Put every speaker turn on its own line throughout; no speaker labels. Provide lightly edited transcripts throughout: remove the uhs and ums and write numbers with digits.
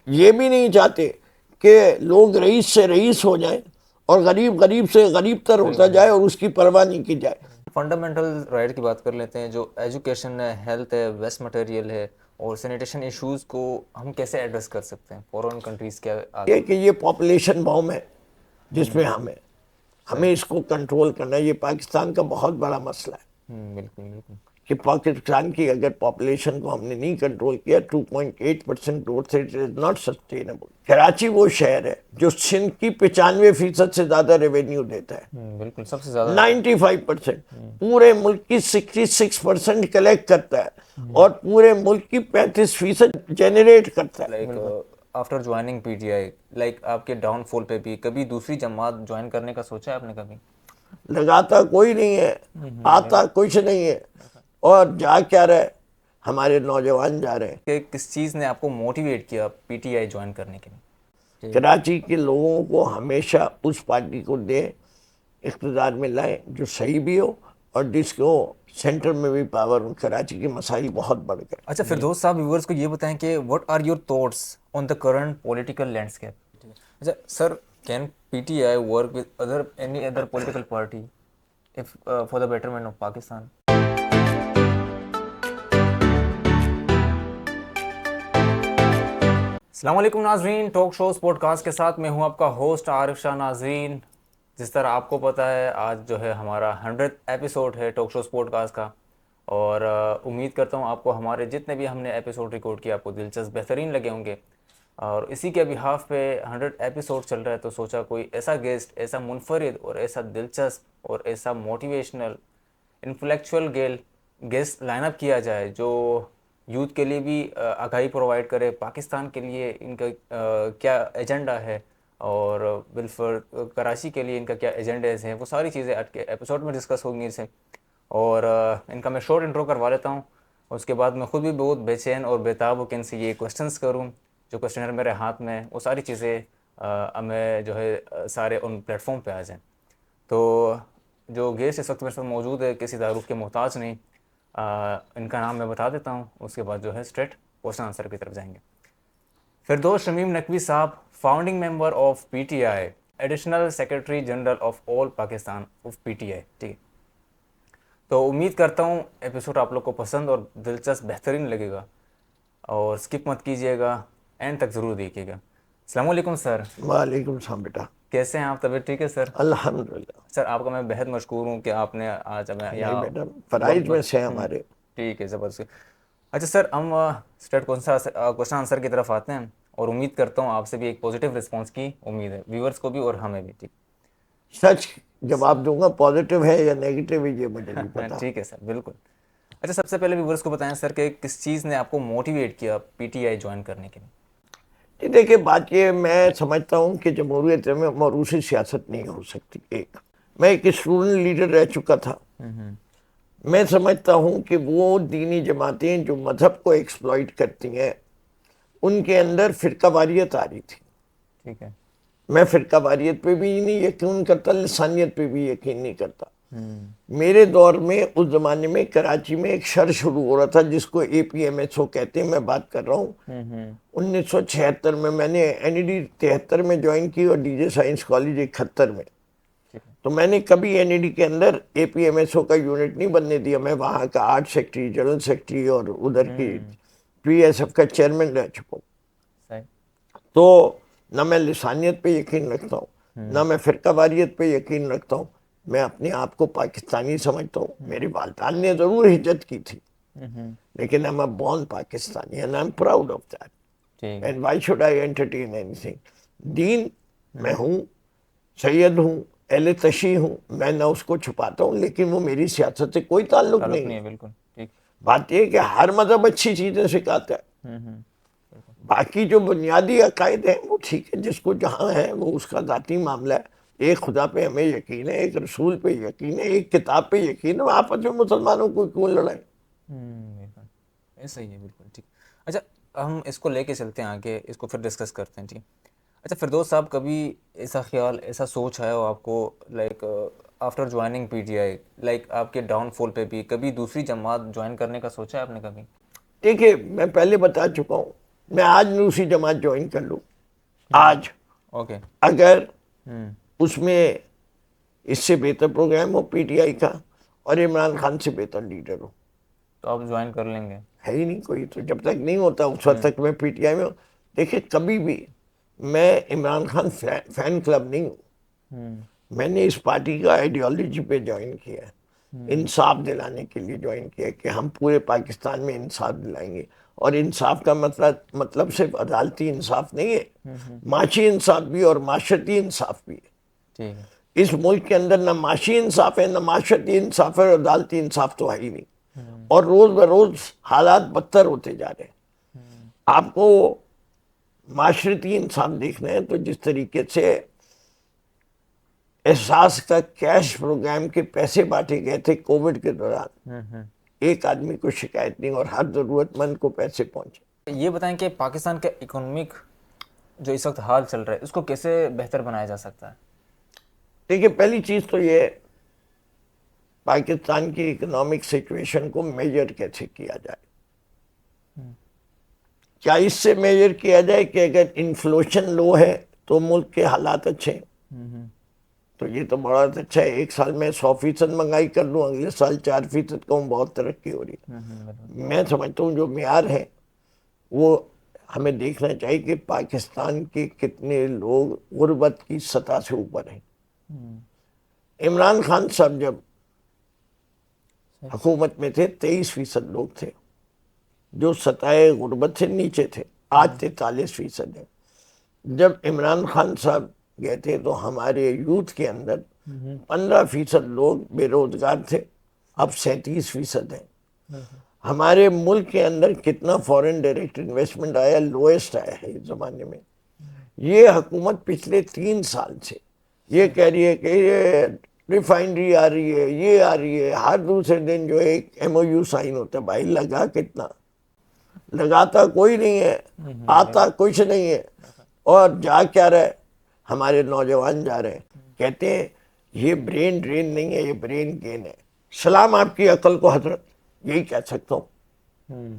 یہ بھی نہیں چاہتے کہ لوگ رئیس سے رئیس ہو جائیں اور غریب غریب سے غریب تر ہوتا جائے اور اس کی پرواہ نہیں کی جائے.
فنڈامنٹل رائٹ کی بات کر لیتے ہیں, جو ایجوکیشن ہے, ہیلتھ ہے, ویسٹ مٹیریل ہے, اور سینیٹیشن ایشوز کو ہم کیسے ایڈریس کر سکتے ہیں؟ فورن کنٹریز کیا
یہ کہ یہ پاپولیشن بوم ہے جس میں ہمیں اس کو کنٹرول کرنا ہے. یہ پاکستان کا بہت بڑا مسئلہ ہے
بالکل بالکل
کہ پاکستان کی اگر پاپولیشن کو ہم نے نہیں کنٹرول کیا 2.8% growth rate is not sustainable. Karachi وہ شہر ہے جو سندھ کی 95% سے زیادہ ریونیو دیتا ہے,
بالکل سب سے زیادہ
95%. پورے ملک کی 66% کلیکٹ کرتا ہے اور پورے ملک کی 35% جنریٹ کرتا ہے.
لائک آفٹر جوائننگ پی ٹی آئی, لائک آپ کے ڈاؤن فال پہ بھی کبھی دوسری جماعت جوائن کرنے کا سوچا ہے آپ نے کبھی؟
لگاتا کوئی نہیں ہے, آتا کچھ نہیں ہے, اور جا کیا رہے ہمارے نوجوان جا رہے ہیں.
کہ کس چیز نے آپ کو موٹیویٹ کیا پی ٹی آئی جوائن کرنے کے لیے؟
کراچی کے لوگوں کو ہمیشہ اس پارٹی کو دے اقتدار میں لائیں جو صحیح بھی ہو اور جس کو سینٹر میں بھی پاور ہو. کراچی کے مسائل بہت بڑھ گئے.
اچھا فردوس صاحب, ویورز کو یہ بتائیں کہ what are your thoughts on the current political landscape? اچھا sir, can P T I work with any other political party for the betterment of Pakistan? السلام علیکم ناظرین, ٹاک شوز پوڈ کاسٹ کے ساتھ میں ہوں آپ کا ہوسٹ عارف شاہ. ناظرین, جس طرح آپ کو پتہ ہے آج جو ہے ہمارا 100th ایپیسوڈ ہے ٹاک شوز پوڈ کاسٹ کا, اور امید کرتا ہوں آپ کو ہمارے جتنے بھی ہم نے ایپیسوڈ ریکارڈ کیا آپ کو دلچسپ بہترین لگے ہوں گے. اور اسی کے بہاف پہ 100 ایپیسوڈ چل رہا ہے تو سوچا کوئی ایسا گیسٹ, ایسا منفرد اور ایسا دلچسپ اور ایسا موٹیویشنل انفلیکچوئل گیسٹ لائن اپ کیا جائے جو یوتھ کے لیے بھی آگاہی پرووائڈ کرے, پاکستان کے لیے ان کا کیا ایجنڈا ہے, اور کراچی کے لیے ان کا کیا ایجنڈاز ہیں, وہ ساری چیزیں آج کے ایپیسوڈ میں ڈسکس ہوں گی. اور ان کا میں شارٹ انٹرو کروا لیتا ہوں, اس کے بعد میں خود بھی بہت بے چین اور بےتاب ہو کہ ان سے یہ کویشچنس کروں. جو کویشچنر میرے ہاتھ میں, وہ ساری چیزیں ہمیں جو ہے سارے ان پلیٹ فارم پہ آ جائیں. تو جو گیسٹ اس وقت میرے ساتھ موجود ہے کسی تعارف کے محتاج نہیں, ان کا نام میں بتا دیتا ہوں, اس کے بعد جو ہے اسٹریٹ کوشچن آنسر کی طرف جائیں گے. فردوس شمیم نقوی صاحب, founding member of P T I, additional secretary general of all Pakistan of P T آئی. ٹھیک ہے, تو امید کرتا ہوں ایپیسوڈ آپ لوگ کو پسند اور دلچسپ بہترین لگے گا, اور سکپ مت کیجیے گا, اینڈ تک ضرور دیکھیے گا. السلام علیکم سر.
وعلیکم السلام بیٹا.
کیسے ہیں آپ؟ طبیعت ٹھیک ہے سر؟
الحمدللہ.
سر آپ کا میں بہت مشکور ہوں کہ آپ نے آج ہمیں
نہیں
یہاں
بیٹا, فرائض میں سے ہمارے.
ٹھیک ہے, زبردست. اچھا سر, ہم اسٹریٹ کوشچن آنسر کی طرف آتے ہیں, اور امید کرتا ہوں آپ سے بھی ایک پازیٹیو رسپانس کی امید ہے, ویورز کو بھی اور ہمیں بھی. ٹھیک,
سچ جواب دوں گا, پازیٹیو ہے یا نیگیٹیو ہے یہ مجھے نہیں پتا.
ٹھیک ہے سر, بالکل. اچھا سب سے پہلے ویورز کو بتائیں سر کہ کس چیز نے آپ کو موٹیویٹ کیا پی ٹی آئی جوائن کرنے کے لیے؟
دیکھیں بات یہ, میں سمجھتا ہوں کہ جمہوریت میں موروثی سیاست نہیں ہو سکتی. میں ایک اسٹوڈنٹ لیڈر رہ چکا تھا. میں سمجھتا ہوں کہ وہ دینی جماعتیں جو مذہب کو ایکسپلائٹ کرتی ہیں ان کے اندر فرقہ واریت آ رہی تھی.
ٹھیک ہے,
میں فرقہ واریت پہ بھی نہیں یقین کرتا, لسانیت پہ بھی یقین نہیں کرتا. میرے دور میں اس زمانے میں کراچی میں ایک شر شروع ہو رہا تھا جس کو اے پی ایم ایس او کہتے ہیں. میں بات کر رہا ہوں 1976 میں نے این ای ڈی 73 میں جوائن کی اور ڈی جے سائنس کالج 71 میں. تو میں نے کبھی این ای ڈی کے اندر اے پی ایم ایس او کا یونٹ نہیں بننے دیا. میں وہاں کا آرٹ سیکٹری, جنرل سیکٹری اور ادھر کی پی ایس ایف کا چیئرمین رہ چکا ہوں. تو نہ میں لسانیت پہ یقین رکھتا ہوں, نہ میں فرقہ واریت پہ یقین رکھتا ہوں. میں اپنے آپ کو پاکستانی سمجھتا ہوں. میری والدان نے ضرور ہجرت کی تھی, لیکن I'm a born Pakistani and I'm proud of that. And why should I entertain anything? دین میں ہوں, سید ہوں, اہل تشیع ہوں, میں نہ اس کو چھپاتا ہوں, لیکن وہ میری سیاست سے کوئی تعلق نہیں ہے.
بالکل.
بات یہ کہ ہر مذہب اچھی چیزیں سکھاتا ہے. باقی جو بنیادی عقائد ہیں وہ ٹھیک ہے, جس کو جہاں ہے وہ اس کا ذاتی معاملہ ہے. ایک خدا پہ ہمیں یقین ہے, ایک رسول پہ یقین ہے, ایک کتاب پہ یقین ہے. آپس میں مسلمانوں کو کیوں لڑائیں؟
صحیح ہے, بالکل ٹھیک. اچھا ہم اس کو لے کے چلتے ہیں آگے, اس کو پھر ڈسکس کرتے ہیں. ٹھیک. اچھا فردوس صاحب, کبھی ایسا خیال, ایسا سوچ آیا ہو آپ کو لائک آفٹر جوائننگ پی ٹی آئی, لائک آپ کے ڈاؤن فال پہ بھی کبھی دوسری جماعت جوائن کرنے کا سوچا ہے آپ نے کبھی؟
دیکھیے میں پہلے بتا چکا ہوں میں آج روسی جماعت جوائن کر لوں آج،
اوکے
اگر اس میں اس سے بہتر پروگرام ہو پی ٹی آئی کا اور عمران خان سے بہتر لیڈر ہو،
تو آپ جوائن کر لیں گے؟
ہے ہی نہیں کوئی، تو جب تک نہیں ہوتا اس وقت تک میں پی ٹی آئی میں ہوں. دیکھیں کبھی بھی میں عمران خان فین کلب نہیں ہوں، میں نے اس پارٹی کا آئیڈیالوجی پہ جوائن کیا ہے، انصاف دلانے کے لیے جوائن کیا کہ ہم پورے پاکستان میں انصاف دلائیں گے. اور انصاف کا مطلب صرف عدالتی انصاف نہیں ہے، معاشی انصاف بھی اور معاشرتی انصاف بھی ہے.
ٹھیک ہے.
اس ملک کے اندر نہ معاشی انصاف ہے، نہ معاشرتی انصاف ہے، اور عدالتی انصاف تو ہے ہی نہیں. اور روز بروز حالات بدتر ہوتے جا رہے ہیں. آپ کو معاشرتی انصاف دیکھنا ہے تو جس طریقے سے احساس کا کیش پروگرام کے پیسے بانٹے گئے تھے کووڈ کے دوران، ایک آدمی کو شکایت نہیں اور ہر ضرورت مند کو پیسے پہنچے.
یہ بتائیں کہ پاکستان کا اکنامک جو اس وقت حال چل رہا ہے اس کو کیسے بہتر بنایا جا سکتا ہے؟
دیکھیں پہلی چیز تو یہ ہے پاکستان کی اکنامک سچویشن کو میجر کیسے کیا جائے. کیا اس سے میجر کیا جائے کہ اگر انفلیشن لو ہے تو ملک کے حالات اچھے ہیں؟ تو یہ تو بڑا اچھا ہے، ایک سال میں 100% مہنگائی کر لوں، اگلے سال 4% کہوں، بہت ترقی ہو رہی ہے. میں سمجھتا ہوں جو معیار ہے وہ ہمیں دیکھنا چاہیے کہ پاکستان کے کتنے لوگ غربت کی سطح سے اوپر ہیں. عمران خان صاحب جب حکومت میں تھے 23% لوگ تھے جو سطح غربت سے نیچے تھے، آج 43% ہیں. جب عمران خان صاحب گئے تھے تو ہمارے یوتھ کے اندر 15% لوگ بے روزگار تھے، اب 37% ہیں. ہمارے ملک کے اندر کتنا فورن ڈائریکٹ انویسٹمنٹ آیا، لویسٹ آیا ہے اس زمانے میں. یہ حکومت پچھلے 3 سال سے یہ کہہ رہی ہے کہ یہ ریفائنری آ رہی ہے، یہ آ رہی ہے، ہر دوسرے دن جو ایک ایم او یو سائن ہوتا ہے. بھائی لگا کتنا؟ لگاتا کوئی نہیں ہے، آتا کچھ نہیں ہے. اور جا کیا رہے ہمارے نوجوان جا رہے ہیں، کہتے ہیں یہ برین ڈرین نہیں ہے، یہ برین گین ہے. سلام آپ کی عقل کو حضرت، یہی کہہ سکتا ہوں.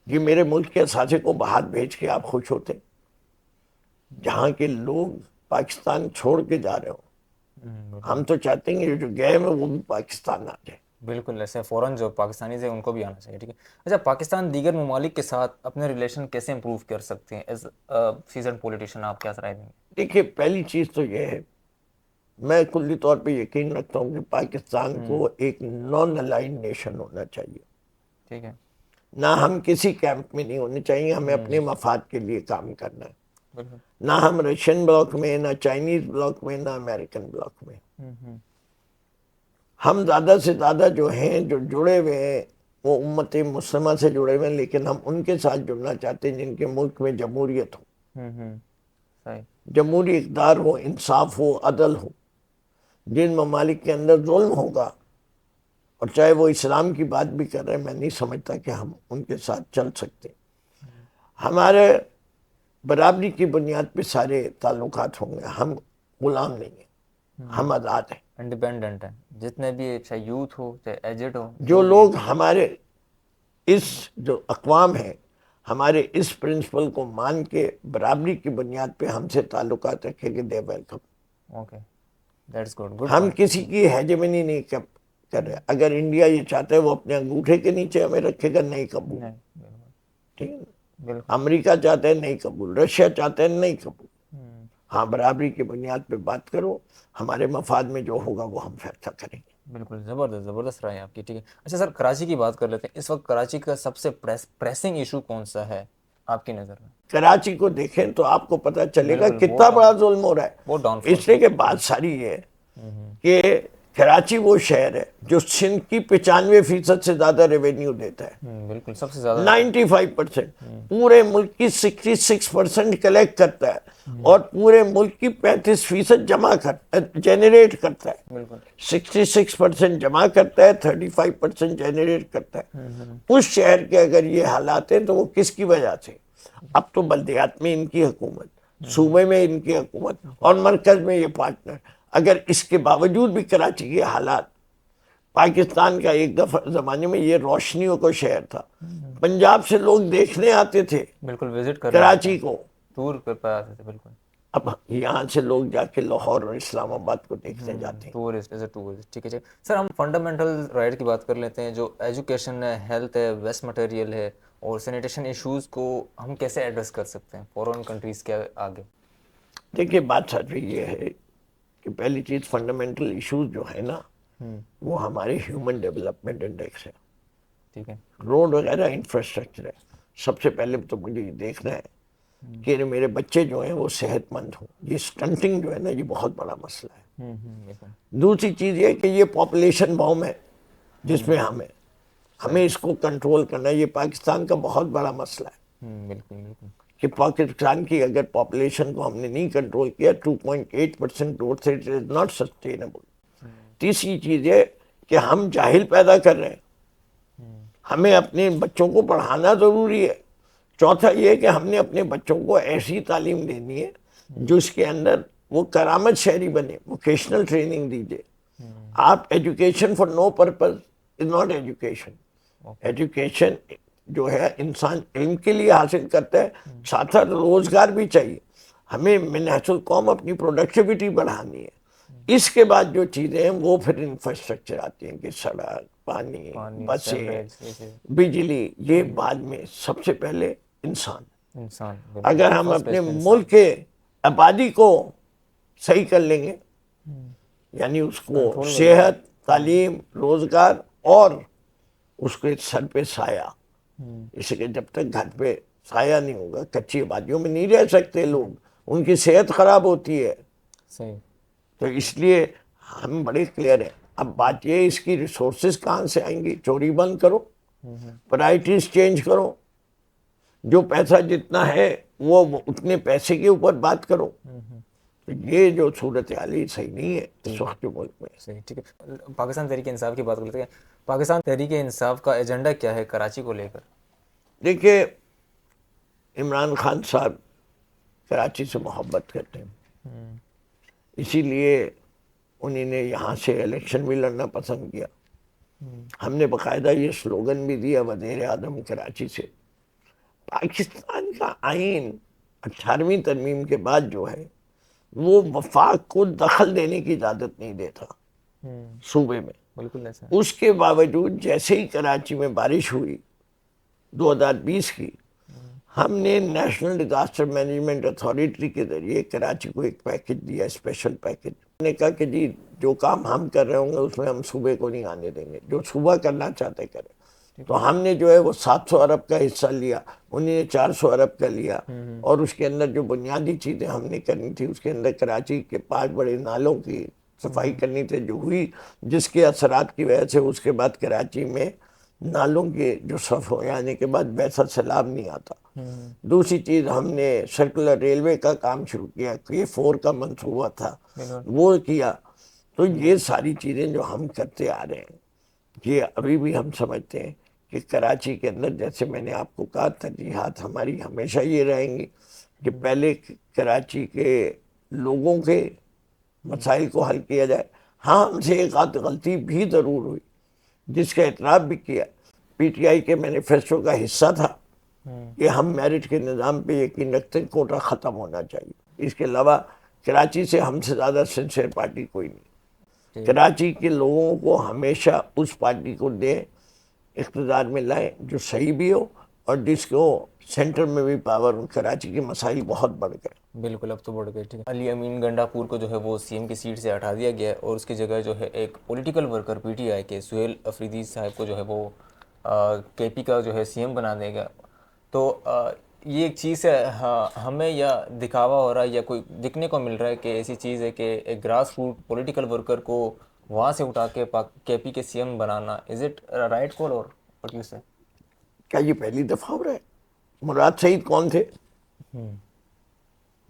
یہ میرے ملک کے اثاثے کو باہر بھیج کے آپ خوش ہوتے جہاں کے لوگ پاکستان چھوڑ کے جا رہے ہوں. ہم تو چاہتے ہیں کہ جو گئے ہیں وہ بھی پاکستان آ جائے.
بالکل، ایسے فوراً جو پاکستانی ہیں ان کو بھی آنا چاہیے. ٹھیک ہے. اچھا، پاکستان دیگر ممالک کے ساتھ اپنے ریلیشن کیسے امپروو کر سکتے ہیں؟ ایز سیزنڈ پولیٹیشین آپ کیا رائے دیں گے؟
دیکھیے پہلی چیز تو یہ ہے، میں کلی طور پہ یقین رکھتا ہوں کہ پاکستان کو ایک نان الائنڈ نیشن ہونا چاہیے.
ٹھیک ہے.
نہ ہم کسی کیمپ میں نہیں ہونے چاہیے، ہمیں اپنے مفاد کے لیے کام کرنا ہے.
بالکل.
نہ ہم رشین بلاک میں، نہ چائنیز بلاک میں، نہ امریکن بلاک میں. ہم زیادہ سے زیادہ جو ہیں جو جڑے ہوئے ہیں وہ امت مسلمہ سے جڑے ہوئے ہیں، لیکن ہم ان کے ساتھ جڑنا چاہتے ہیں جن کے ملک میں جمہوریت ہو،
صحیح.
جمہوری اقدار ہو، انصاف ہو، عدل ہو. جن ممالک کے اندر ظلم ہوگا، اور چاہے وہ اسلام کی بات بھی کر رہے ہیں، میں نہیں سمجھتا کہ ہم ان کے ساتھ چل سکتے. ہمارے برابری کی بنیاد پہ سارے تعلقات ہوں گے. ہم غلام نہیں ہیں، ہم آزاد ہیں.
انڈیپینڈنٹ ہیں جتنے بھی، چاہے یوتھ ہو چاہے ایجڈ ہو.
جو لوگ ہمارے اس جو اقوام ہیں ہمارے اس پرنسپل کو مان کے برابری کی بنیاد پہ ہم سے تعلقات رکھیں گے، دے welcome.
Okay, that's good. Good.
ہم کسی کی ہیجمنی نہیں کر رہے. اگر انڈیا یہ چاہتا ہے وہ اپنے انگوٹھے کے نیچے ہمیں رکھے گا، نہیں قبول. ٹھیک ہے.
بالکل.
امریکہ چاہتا ہے، نہیں قبول. رشیا چاہتا ہے، نہیں قبول. ہاں، برابری کی بنیاد پہ بات کرو، ہمارے مفاد میں جو ہوگا وہ ہم فیصلہ کریں گے.
بالکل، زبردست رائے آپ کی. ٹھیک ہے. اچھا سر، کراچی کی بات کر لیتے ہیں. اس وقت کراچی کا سب سے پریسنگ ایشو کون سا ہے آپ کی نظر میں؟
کراچی کو دیکھیں تو آپ کو پتہ چلے گا
بالکل،
کتنا بڑا ظلم ہو رہا ہے.
وہ ڈاؤن فال.
اس لیے کہ بات ساری یہ ہے کہ کراچی وہ شہر ہے جو سندھ کی 95% سے زیادہ ریونیو دیتا ہے.
بالکل، سب سے زیادہ
95%. پورے ملک کی 66% کلیکٹ کرتا ہے اور پورے ملک کی 35% جنریٹ کرتا ہے.
بالکل
66% جمع کرتا ہے، 35% جنریٹ کرتا ہے. اس شہر کے اگر یہ حالات ہیں تو وہ کس کی وجہ سے؟ اب تو بلدیات میں ان کی حکومت، صوبے میں ان کی حکومت اور مرکز میں یہ پارٹنر. اگر اس کے باوجود بھی کراچی کے حالات پاکستان کا ایک دفعہ زمانے میں یہ روشنیوں کا شہر تھا. پنجاب سے لوگ دیکھنے آتے تھے
بالکل وزٹ کر
کراچی کو.
ٹور پہ آتے تھے. بالکل
اب یہاں سے لوگ جا کے لاہور اور اسلام آباد کو دیکھنے جاتے ہیں.
Tourist as a tourist. ٹھیک ہے سر, ہم فنڈامنٹل رائٹ کی بات کر لیتے ہیں, جو ایجوکیشن ہے, ہیلتھ ہے, ویسٹ مٹیریل ہے, اور سینیٹیشن ایشوز کو ہم کیسے ایڈریس کر سکتے ہیں فورن کنٹریز کے آگے؟
دیکھیے بات سچ یہ ہے کہ پہلی چیز فنڈامنٹل ایشوز جو ہے نا وہ ہمارے ہیومن ڈیولپمنٹ انڈیکس ہے.
ٹھیک ہے.
روڈ وغیرہ انفراسٹرکچر ہے. سب سے پہلے تو مجھے یہ دیکھنا ہے کہ میرے بچے جو ہیں وہ صحت مند ہوں. یہ سٹنٹنگ جو ہے نا یہ بہت بڑا مسئلہ ہے. دوسری چیز یہ کہ یہ پاپولیشن بوم ہے جس میں ہمیں اس کو کنٹرول کرنا ہے. یہ پاکستان کا بہت بڑا مسئلہ ہے.
بالکل بالکل.
کہ پاکستان کی اگر پاپولیشن کو ہم نے نہیں کنٹرول کیا 2.8% growth rate is not sustainable. تیسری چیز ہے کہ ہم جاہل پیدا کر رہے ہیں. ہمیں اپنے بچوں کو پڑھانا ضروری ہے. چوتھا یہ کہ ہم نے اپنے بچوں کو ایسی تعلیم دینی ہے جو اس کے اندر وہ کرامت شہری بنے. ووکیشنل ٹریننگ دیجیے. آپ education for no purpose is not education. Education جو ہے انسان علم کے لیے حاصل کرتا ہے, ساتھ ساتھ روزگار بھی چاہیے. ہمیں منحص القوم اپنی پروڈکٹیوٹی بڑھانی ہے. اس کے بعد جو چیزیں ہیں وہ پھر انفراسٹرکچر آتی ہیں کہ سڑک, پانی, بسیں, بجلی. یہ بعد میں. سب سے پہلے انسان. اگر ہم اپنے ملک کے آبادی کو صحیح کر لیں گے, یعنی اس کو صحت, تعلیم, روزگار اور اس کے سر پہ سایہ. اس کے جب تک گھر پہ سایہ نہیں ہوگا, کچی آبادیوں میں نہیں رہ سکتے لوگ, ان کی صحت خراب ہوتی ہے.
صحیح.
تو اس لیے ہم بڑے کلیئر ہیں. اب بات یہ اس کی ریسورسز کہاں سے آئیں گی؟ چوری بند کرو, پرائرٹیز چینج کرو, جو پیسہ جتنا ہے وہ اتنے پیسے کے اوپر بات کرو. تو یہ جو صورتحال ہے صحیح نہیں ہے اس وقت کے ملک میں.
صحیح. ٹھیک ہے. پاکستان تحریک انصاف کی بات کر لیتے ہیں. پاکستان تحریک انصاف کا ایجنڈا کیا ہے کراچی کو لے کر؟
دیکھیے عمران خان صاحب کراچی سے محبت کرتے ہیں, اسی لیے انہوں نے یہاں سے الیکشن بھی لڑنا پسند کیا. ہم نے باقاعدہ یہ سلوگن بھی دیا وزیر اعظم کراچی سے. پاکستان کا آئین 18ویں ترمیم کے بعد جو ہے وہ وفاق کو دخل دینے کی اجازت نہیں دیتا صوبے میں.
بالکل ایسا.
اس کے باوجود جیسے ہی کراچی میں بارش ہوئی 2020 کی, ہم نے نیشنل ڈیزاسٹر مینجمنٹ اتھارٹی کے ذریعے کراچی کو ایک پیکج دیا, اسپیشل پیکج. ہم نے کہا کہ جی جو کام ہم کر رہے ہوں گے اس میں ہم صوبے کو نہیں آنے دیں گے, جو صوبہ کرنا چاہتے کریں. تو ہم نے جو ہے وہ 700 ارب کا حصہ لیا, انہوں نے 400 ارب کا لیا, اور اس کے اندر جو بنیادی چیزیں ہم نے کرنی تھی اس کے اندر کراچی کے 5 بڑے نالوں کی صفائی کرنی تھی جو ہوئی, جس کے اثرات کی وجہ سے اس کے بعد کراچی میں نالوں کے جو صف ہو جانے کے بعد ویسا سیلاب نہیں آتا. دوسری چیز ہم نے سرکولر ریلوے کا کام شروع کیا, K4 کا منصوبہ تھا وہ کیا. تو یہ ساری چیزیں جو ہم کرتے آ رہے ہیں یہ ابھی بھی ہم سمجھتے ہیں کہ کراچی کے اندر, جیسے میں نے آپ کو کہا, ترجیحات ہماری ہمیشہ یہ رہیں گی کہ پہلے کراچی کے لوگوں کے مسائل کو حل کیا جائے. ہاں ہم سے ایک آدھ غلطی بھی ضرور ہوئی جس کا اعتراف بھی کیا. پی ٹی آئی کے مینیفیسٹو کا حصہ تھا کہ ہم میرٹ کے نظام پہ یقین رکھتے ہیں, کوٹا ختم ہونا چاہیے. اس کے علاوہ کراچی سے ہم سے زیادہ سنسیئر پارٹی کوئی نہیں. کراچی کے لوگوں کو ہمیشہ اس پارٹی کو دیں, اقتدار میں لائیں جو صحیح بھی ہو اور جس کو سینٹر میں بھی پاور ہو. کراچی کے مسائل بہت بڑھ گئے.
بالکل اب تو بڑھ گئے. ٹھیک ہے. علی امین گنڈا پور کو جو ہے وہ سی ایم کی سیٹ سے ہٹا دیا گیا ہے اور اس کی جگہ جو ہے ایک پولیٹیکل ورکر پی ٹی آئی کے سہیل افریدی صاحب کو جو ہے وہ کے پی کا جو ہے سی ایم بنا دے گا. تو یہ ایک چیز ہے ہمیں یا دکھاوا ہو رہا ہے یا کوئی دکھنے کو مل رہا ہے کہ ایسی چیز ہے کہ ایک گراس روٹ پولیٹیکل ورکر کو وہاں سے اٹھا کے K P K C M بنانا, از اٹ رائٹ کال اور what you say؟
کیا یہ پہلی دفعہ ہو رہا ہے؟ مراد سعید کون تھے؟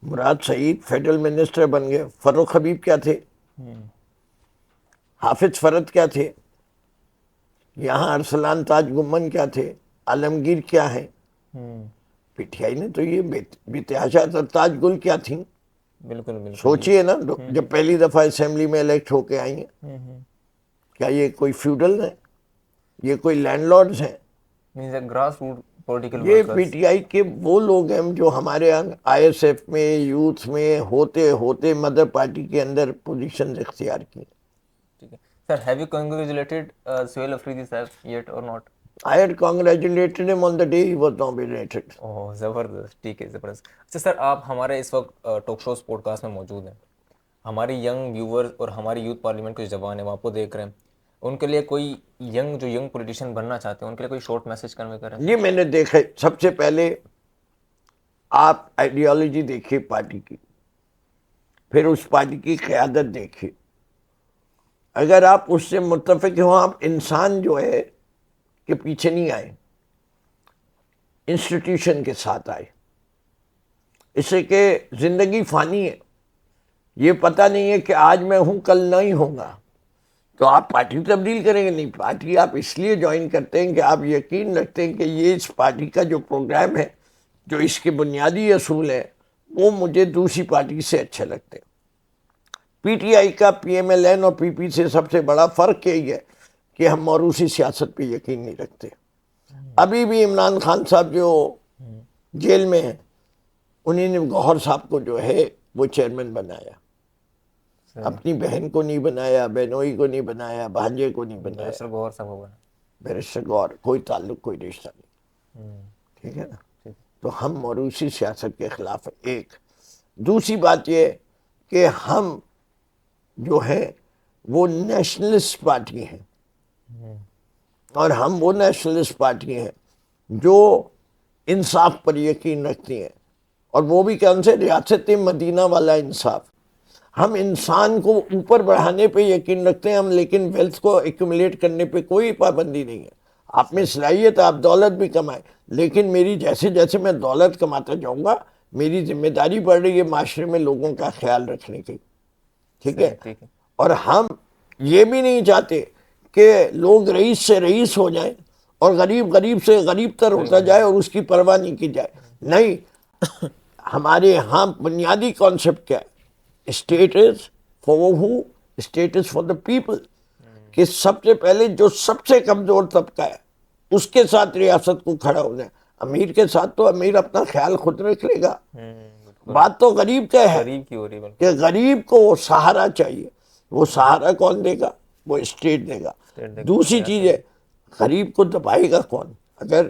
مراد سعید فیڈرل منسٹر بن گئے. فاروق حبیب کیا تھے؟ حافظ فرد کیا تھے؟ یہاں ارسلان تاج گمن کیا تھے؟ عالمگیر کیا ہے؟ پی ٹی آئی نے تو یہ بتحاشا تاج گل کیا تھیں؟
بالکل بالکل.
سوچئے نا, جب پہلی دفعہ اسمبلی میں الیکٹ ہو کے آئی ہیں. کیا یہ کوئی فیوڈل ہیں؟ یہ کوئی لینڈ لارڈز ہیں؟
means a grassroots political
یہ
workers.
پی ٹی آئی کے وہ لوگ ہیں جو ہمارے آئی ایس ایف میں یوتھ میں ہوتے ہوتے مدر پارٹی کے اندر پوزیشن اختیار کی.
ٹھیک ہے سر. ہیو یو کنگریچولیٹڈ سہیل افریدی صاحب یٹ اور not?
I had congratulated him on the day he was nominated.
اوہ زبردست. ٹھیک ہے زبردست. اچھا سر آپ ہمارے اس وقت ٹاک شوز پوڈ کاسٹ میں موجود ہیں. ہماری ینگ ویورز اور ہماری یوتھ پارلیمنٹ کے جو جوان ہیں وہ آپ کو دیکھ رہے ہیں, ان کے لیے کوئی ینگ پولیٹیشین بننا چاہتے ہیں ان کے لیے کوئی شارٹ میسج کنوے کریں.
یہ میں نے دیکھا. سب سے پہلے آپ آئیڈیالوجی دیکھیے پارٹی کی, پھر اس پارٹی کی قیادت دیکھیے. اگر آپ اس سے متفق ہوں, آپ انسان جو ہے کہ پیچھے نہیں آئے, انسٹیٹیوشن کے ساتھ آئے. اس سے کہ زندگی فانی ہے, یہ پتہ نہیں ہے کہ آج میں ہوں کل نہیں ہوں گا, تو آپ پارٹی تبدیل کریں گے نہیں. پارٹی آپ اس لیے جوائن کرتے ہیں کہ آپ یقین رکھتے ہیں کہ یہ اس پارٹی کا جو پروگرام ہے, جو اس کے بنیادی اصول ہیں, وہ مجھے دوسری پارٹی سے اچھے لگتے ہیں. پی ٹی آئی کا پی ایم ایل این اور پی پی سے سب سے بڑا فرق یہی ہے کہ ہم موروثی سیاست پہ یقین نہیں رکھتے. ابھی بھی عمران خان صاحب جو جیل میں ہیں, انہیں نے گوہر صاحب کو جو ہے وہ چیئرمین بنایا, اپنی بہن کو نہیں بنایا, بہنوئی کو نہیں بنایا, بھانجے کو نہیں بنایا.
سر گوہر صاحب ہوگا
بیرسٹر گوہر کوئی تعلق کوئی رشتہ نہیں. ٹھیک ہے نا. تو ہم موروثی سیاست کے خلاف ہیں. ایک دوسری بات یہ کہ ہم جو ہے وہ نیشنلسٹ پارٹی ہیں, اور ہم وہ نیشنلسٹ پارٹی ہیں جو انصاف پر یقین رکھتی ہیں, اور وہ بھی کون سے ریاست مدینہ والا انصاف. ہم انسان کو اوپر بڑھانے پہ یقین رکھتے ہیں ہم, لیکن ویلتھ کو ایکومولیٹ کرنے پہ کوئی پابندی نہیں ہے. آپ میں صلاحیت, آپ دولت بھی کمائیں, لیکن میری جیسے جیسے میں دولت کماتا جاؤں گا, میری ذمہ داری بڑھ رہی ہے معاشرے میں لوگوں کا خیال رکھنے کی. ٹھیک ہے. اور ہم یہ بھی نہیں چاہتے کہ لوگ رئیس سے رئیس ہو جائیں اور غریب سے غریب تر ہوتا جائے اور اس کی پرواہ نہیں کی جائے. نہیں, ہمارے یہاں بنیادی کانسیپٹ کیا ہے, state is for who, state is for the people. کہ سب سے پہلے جو سب سے کمزور طبقہ ہے اس کے ساتھ ریاست کو کھڑا ہونا ہے. امیر کے ساتھ تو امیر اپنا خیال خود رکھ لے گا. بات تو غریب کا ہے کہ غریب کو وہ سہارا چاہیے. وہ سہارا کون دے گا؟ وہ اسٹیٹ دے گا. دوسری چیز ہے, غریب کو دبائے گا کون؟ اگر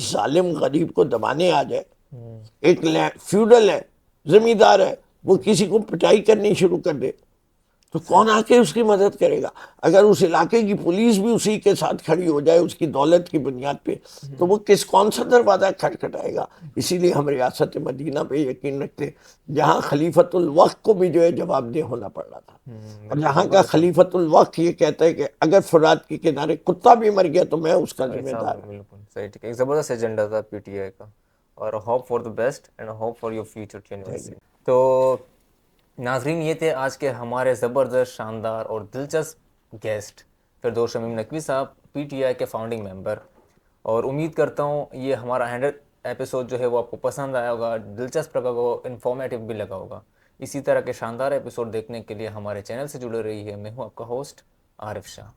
ظالم غریب کو دبانے آ جائے, ایک فیوڈل ہے, زمیندار ہے, وہ کسی کو پٹائی کرنی شروع کر دے, تو کون آ کے اس کی مدد کرے گا؟ اگر اس علاقے کی پولیس بھی اسی کے ساتھ کھڑی ہو جائے اس کی دولت کی بنیاد پہ, تو وہ کون سا دروازہ کھٹکھٹائے گا؟ اسی لیے ہم ریاست مدینہ پہ یقین رکھتے ہیں, جہاں خلیفۃ الوقت کو بھی جو ہے جواب دہ ہونا پڑ رہا تھا, اور جہاں کا خلیفۃ الوقت یہ کہتا ہے کہ اگر فرات کے کنارے کتا بھی مر گیا تو میں اس کا ذمہ دار ہوں.
بالکل صحیح. ٹھیک ہے, ایک زبردست ایجنڈا تھا پی ٹی آئی کا, اور hope for the best and hope for your future university. تو ناظرین, یہ تھے آج کے ہمارے زبردست, شاندار اور دلچسپ گیسٹ فردوس شمیم نقوی صاحب, پی ٹی آئی کے فاؤنڈنگ ممبر. اور امید کرتا ہوں یہ ہمارا 100 ایپیسوڈ جو ہے وہ آپ کو پسند آیا ہوگا, دلچسپ لگا ہوگا, انفارمیٹیو بھی لگا ہوگا. اسی طرح کے شاندار ایپیسوڈ دیکھنے کے لیے ہمارے چینل سے جڑے رہی ہے. میں ہوں آپ کا ہوسٹ عارف شاہ.